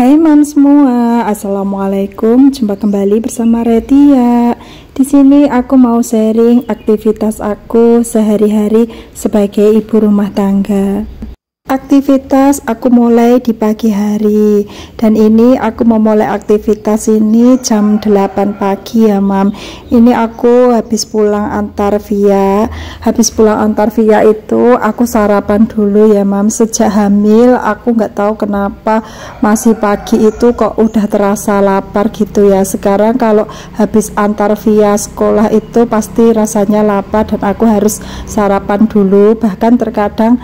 Hai mam semua, assalamualaikum. Jumpa kembali bersama Retia. Di sini aku mau sharing aktivitas aku sehari-hari sebagai ibu rumah tangga. Aktivitas aku mulai di pagi hari, dan ini aku memulai aktivitas ini jam 8 pagi ya mam. Ini aku habis pulang antar via. Habis pulang antar via itu aku sarapan dulu ya mam. Sejak hamil aku nggak tahu kenapa masih pagi itu kok udah terasa lapar gitu ya. Sekarang kalau habis antar via sekolah itu pasti rasanya lapar dan aku harus sarapan dulu. Bahkan terkadang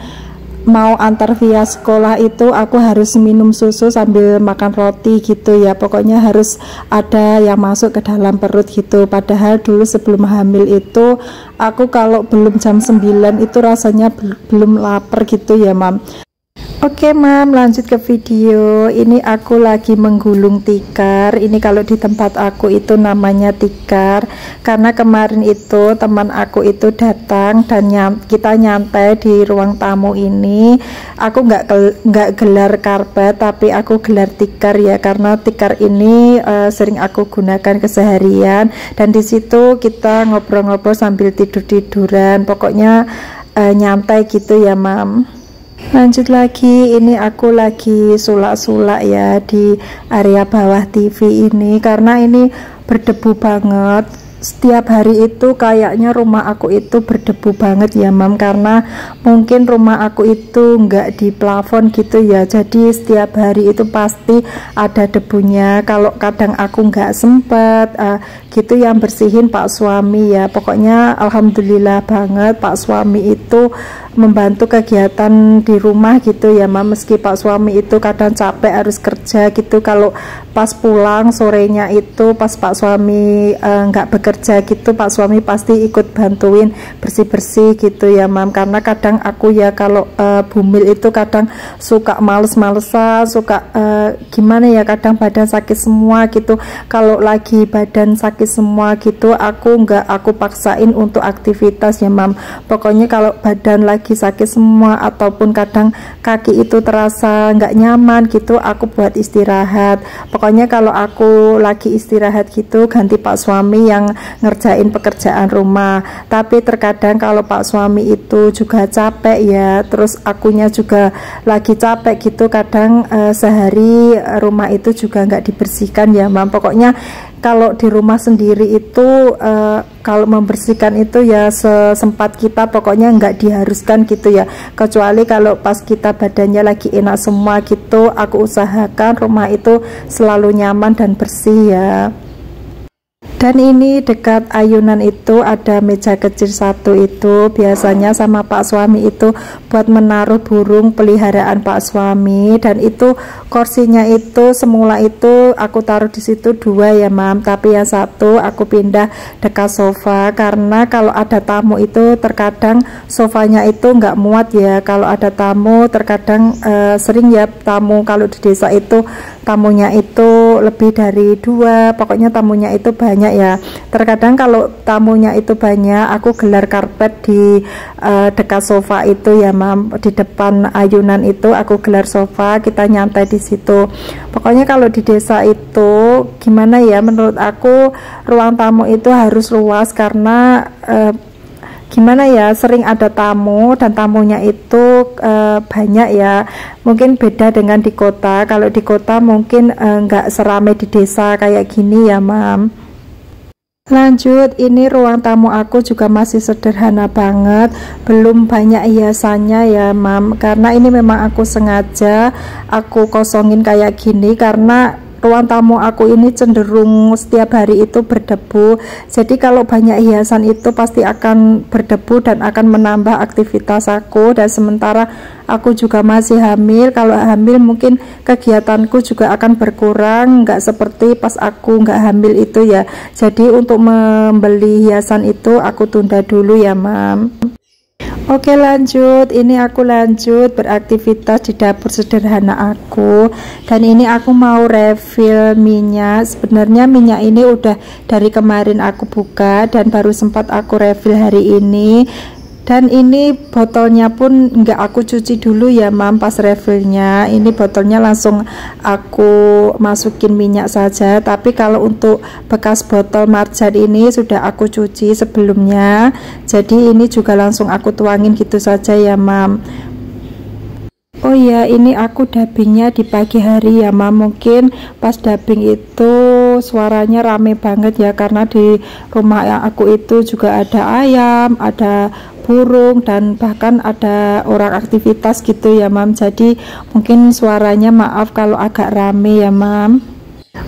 mau antar via sekolah itu aku harus minum susu sambil makan roti gitu ya. Pokoknya harus ada yang masuk ke dalam perut gitu. Padahal dulu sebelum hamil itu aku kalau belum jam 9 itu rasanya belum lapar gitu ya mam. Oke mam, lanjut ke video. Ini aku lagi menggulung tikar. Ini kalau di tempat aku itu namanya tikar, karena kemarin itu teman aku itu datang dan kita nyantai di ruang tamu ini. Aku nggak gelar karpet, tapi aku gelar tikar ya, karena tikar ini sering aku gunakan keseharian. Dan di situ kita ngobrol-ngobrol sambil tidur-tiduran. Pokoknya nyantai gitu ya mam. Lanjut lagi, ini aku lagi sulak-sulak ya di area bawah TV ini, karena ini berdebu banget. Setiap hari itu kayaknya rumah aku itu berdebu banget ya mam, karena mungkin rumah aku itu enggak di plafon gitu ya, jadi setiap hari itu pasti ada debunya. Kalau kadang aku enggak sempet gitu yang bersihin Pak suami ya. Pokoknya alhamdulillah banget Pak suami itu membantu kegiatan di rumah gitu ya mam. Meski Pak suami itu kadang capek harus kerja gitu, kalau pas pulang sorenya itu pas Pak suami nggak bekerja gitu, Pak suami pasti ikut bantuin bersih-bersih gitu ya mam. Karena kadang aku ya kalau bumil itu kadang suka males-malesan, suka gimana ya, kadang badan sakit semua gitu. Kalau lagi badan sakit semua gitu aku paksain untuk aktivitas ya mam. Pokoknya kalau badan lagi sakit semua ataupun kadang kaki itu terasa nggak nyaman gitu, aku buat istirahat. Pokoknya kalau aku lagi istirahat gitu ganti Pak suami yang ngerjain pekerjaan rumah. Tapi terkadang kalau Pak suami itu juga capek ya, terus akunya juga lagi capek gitu, kadang sehari rumah itu juga nggak dibersihkan ya mam. Pokoknya kalau di rumah sendiri itu kalau membersihkan itu ya sesempat kita, pokoknya nggak diharuskan gitu ya, kecuali kalau pas kita badannya lagi enak semua gitu, aku usahakan rumah itu selalu nyaman dan bersih ya. Dan ini dekat ayunan itu ada meja kecil satu, itu biasanya sama Pak suami itu buat menaruh burung peliharaan Pak suami. Dan itu kursinya itu semula itu aku taruh di situ 2 ya mam, tapi yang satu aku pindah dekat sofa, karena kalau ada tamu itu terkadang sofanya itu nggak muat ya. Kalau ada tamu terkadang sering ya tamu, kalau di desa itu tamunya itu lebih dari 2, pokoknya tamunya itu banyak ya. Terkadang kalau tamunya itu banyak aku gelar karpet di dekat sofa itu ya mam. Di depan ayunan itu aku gelar sofa, kita nyantai di situ. Pokoknya kalau di desa itu gimana ya, menurut aku ruang tamu itu harus luas, karena gimana ya, sering ada tamu dan tamunya itu banyak ya. Mungkin beda dengan di kota. Kalau di kota mungkin nggak seramai di desa kayak gini ya mam. Lanjut, ini ruang tamu aku juga masih sederhana banget, belum banyak hiasannya ya mam, karena ini memang aku sengaja aku kosongin kayak gini, karena ruang tamu aku ini cenderung setiap hari itu berdebu. Jadi kalau banyak hiasan itu pasti akan berdebu dan akan menambah aktivitas aku. Dan sementara aku juga masih hamil, kalau hamil mungkin kegiatanku juga akan berkurang, nggak seperti pas aku nggak hamil itu ya. Jadi untuk membeli hiasan itu aku tunda dulu ya mam. Oke lanjut, ini aku lanjut beraktivitas di dapur sederhana aku. Dan ini aku mau refill minyak. Sebenarnya minyak ini udah dari kemarin aku buka dan baru sempat aku refill hari ini. Dan ini botolnya pun nggak aku cuci dulu ya mam pas refillnya. Ini botolnya langsung aku masukin minyak saja. Tapi kalau untuk bekas botol marjan ini sudah aku cuci sebelumnya, jadi ini juga langsung aku tuangin gitu saja ya mam. Oh ya, ini aku dubbingnya di pagi hari ya mam. Mungkin pas dubbing itu suaranya rame banget ya, karena di rumah yang aku itu juga ada ayam, ada burung, dan bahkan ada orang aktivitas gitu ya mam. Jadi mungkin suaranya maaf kalau agak rame ya mam.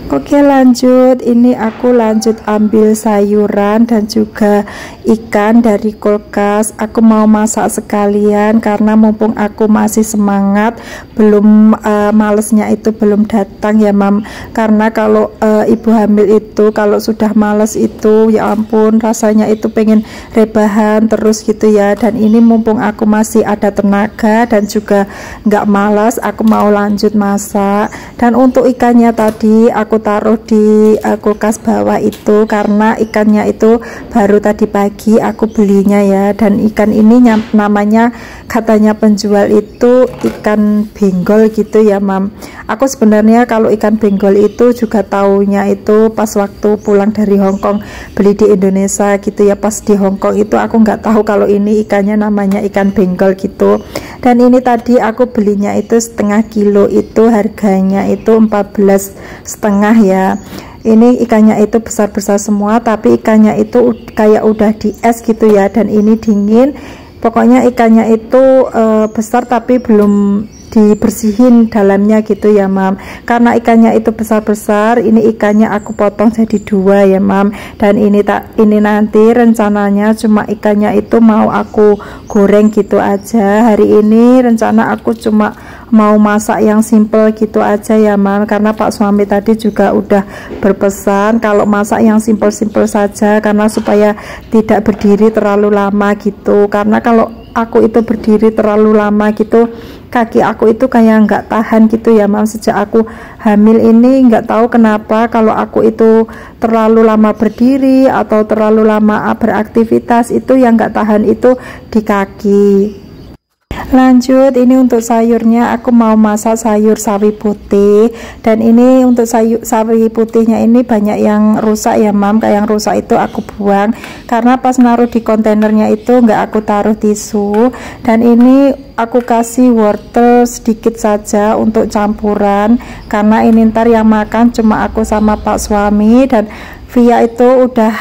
Oke lanjut, ini aku lanjut ambil sayuran dan juga ikan dari kulkas. Aku mau masak sekalian karena mumpung aku masih semangat, belum malesnya itu belum datang ya mam. Karena kalau ibu hamil itu kalau sudah males itu ya ampun, rasanya itu pengen rebahan terus gitu ya. Dan ini mumpung aku masih ada tenaga dan juga nggak malas, aku mau lanjut masak. Dan untuk ikannya tadi aku taruh di kulkas bawah itu karena ikannya itu baru tadi pagi aku belinya ya. Dan ikan ini namanya, katanya penjual itu ikan benggol gitu ya mam. Aku sebenarnya kalau ikan benggol itu juga taunya itu pas waktu pulang dari Hongkong beli di Indonesia gitu ya. Pas di Hongkong itu aku nggak tahu kalau ini ikannya namanya ikan benggol gitu. Dan ini tadi aku belinya itu setengah kilo, itu harganya itu 14,5 ya. Ini ikannya itu besar-besar semua, tapi ikannya itu kayak udah di es gitu ya. Dan ini dingin. Pokoknya ikannya itu besar tapi belum dibersihin dalamnya gitu ya mam. Karena ikannya itu besar-besar, ini ikannya aku potong jadi 2 ya mam. Dan ini nanti rencananya cuma ikannya itu mau aku goreng gitu aja. Hari ini rencana aku cuma mau masak yang simple gitu aja ya mam, karena pak suami tadi juga udah berpesan kalau masak yang simple-simple saja, karena supaya tidak berdiri terlalu lama gitu. Karena kalau aku itu berdiri terlalu lama gitu, kaki aku itu kayak nggak tahan gitu ya mam. Sejak aku hamil ini nggak tahu kenapa kalau aku itu terlalu lama berdiri atau terlalu lama beraktivitas itu yang nggak tahan itu di kaki. Lanjut, ini untuk sayurnya aku mau masak sayur sawi putih. Dan ini untuk sayur sawi putihnya ini banyak yang rusak ya mam. Kayak yang rusak itu aku buang karena pas naruh di kontainernya itu nggak aku taruh tisu. Dan ini aku kasih wortel sedikit saja untuk campuran, karena ini ntar yang makan cuma aku sama pak suami. Dan Via itu udah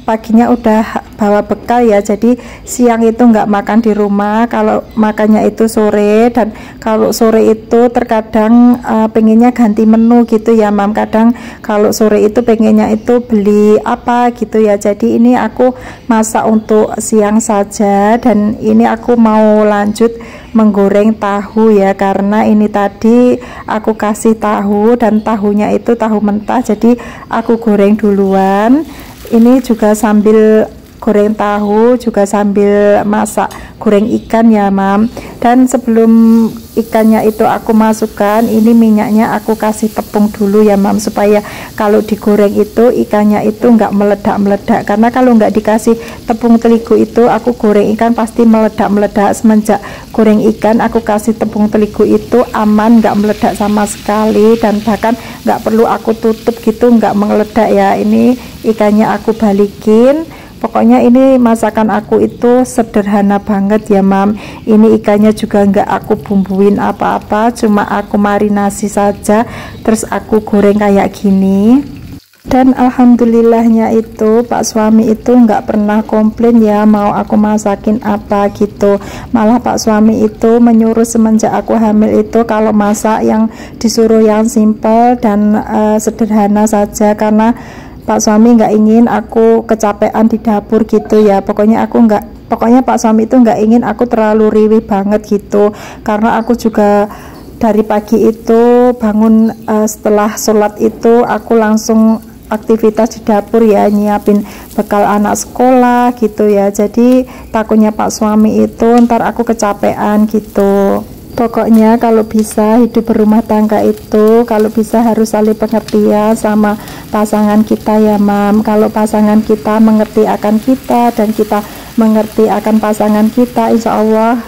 paginya udah bawa bekal ya, jadi siang itu nggak makan di rumah, kalau makannya itu sore. Dan kalau sore itu terkadang pengennya ganti menu gitu ya mam. Kadang kalau sore itu pengennya itu beli apa gitu ya. Jadi ini aku masak untuk siang saja. Dan ini aku mau lanjut menggoreng tahu ya, karena ini tadi aku kasih tahu dan tahunya itu tahu mentah, jadi aku goreng duluan. Ini juga sambil goreng tahu juga sambil masak goreng ikan ya mam. Dan sebelum ikannya itu aku masukkan, ini minyaknya aku kasih tepung dulu ya mam, supaya kalau digoreng itu ikannya itu nggak meledak-meledak. Karena kalau nggak dikasih tepung terigu itu aku goreng ikan pasti meledak-meledak. Semenjak goreng ikan aku kasih tepung terigu itu aman, nggak meledak sama sekali, dan bahkan nggak perlu aku tutup gitu, nggak meledak ya. Ini ikannya aku balikin. Pokoknya ini masakan aku itu sederhana banget ya mam. Ini ikannya juga nggak aku bumbuin apa-apa, cuma aku marinasi saja terus aku goreng kayak gini. Dan alhamdulillahnya itu pak suami itu nggak pernah komplain ya mau aku masakin apa gitu. Malah pak suami itu menyuruh semenjak aku hamil itu kalau masak yang disuruh yang simple dan sederhana saja, karena pak suami nggak ingin aku kecapean di dapur gitu ya. Pokoknya pak suami itu nggak ingin aku terlalu riwih banget gitu. Karena aku juga dari pagi itu bangun setelah sholat itu aku langsung aktivitas di dapur ya, nyiapin bekal anak sekolah gitu ya. Jadi takutnya pak suami itu ntar aku kecapean gitu. Pokoknya kalau bisa hidup berumah tangga itu kalau bisa harus saling pengertian sama pasangan kita ya mam. Kalau pasangan kita mengerti akan kita dan kita mengerti akan pasangan kita, insya Allah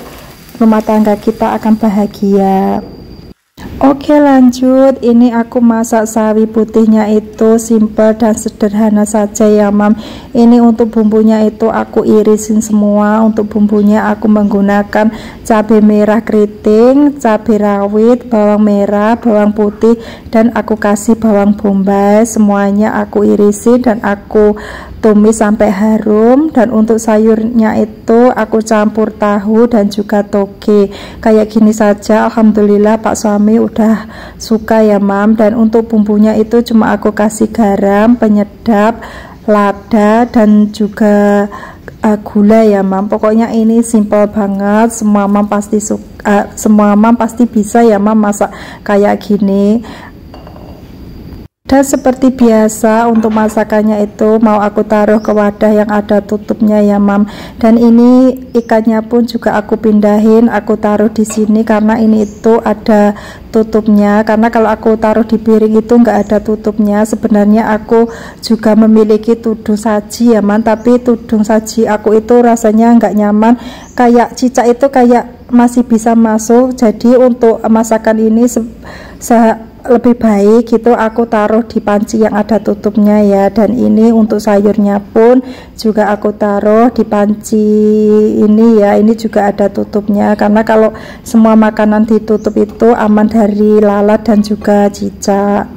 rumah tangga kita akan bahagia. Oke, lanjut. Ini aku masak sawi putihnya itu simple dan sederhana saja ya mam. Ini untuk bumbunya itu aku irisin semua. Untuk bumbunya aku menggunakan cabai merah keriting, cabai rawit, bawang merah, bawang putih, dan aku kasih bawang bombay. Semuanya aku irisin dan aku tumis sampai harum. Dan untuk sayurnya itu aku campur tahu dan juga toge. Kayak gini saja, alhamdulillah Pak suami udah suka ya mam. Dan untuk bumbunya itu cuma aku kasih garam, penyedap, lada, dan juga gula ya mam. Pokoknya ini simple banget, semua mam pasti suka, semua mam pasti bisa ya mam masak kayak gini. Dan seperti biasa untuk masakannya itu mau aku taruh ke wadah yang ada tutupnya ya mam. Dan ini ikannya pun juga aku pindahin, aku taruh di sini karena ini itu ada tutupnya. Karena kalau aku taruh di piring itu nggak ada tutupnya. Sebenarnya aku juga memiliki tudung saji ya mam, tapi tudung saji aku itu rasanya nggak nyaman, kayak cicak itu kayak masih bisa masuk. Jadi untuk masakan ini lebih baik gitu aku taruh di panci yang ada tutupnya ya. Dan ini untuk sayurnya pun juga aku taruh di panci ini ya, ini juga ada tutupnya karena kalau semua makanan ditutup itu aman dari lalat dan juga cicak.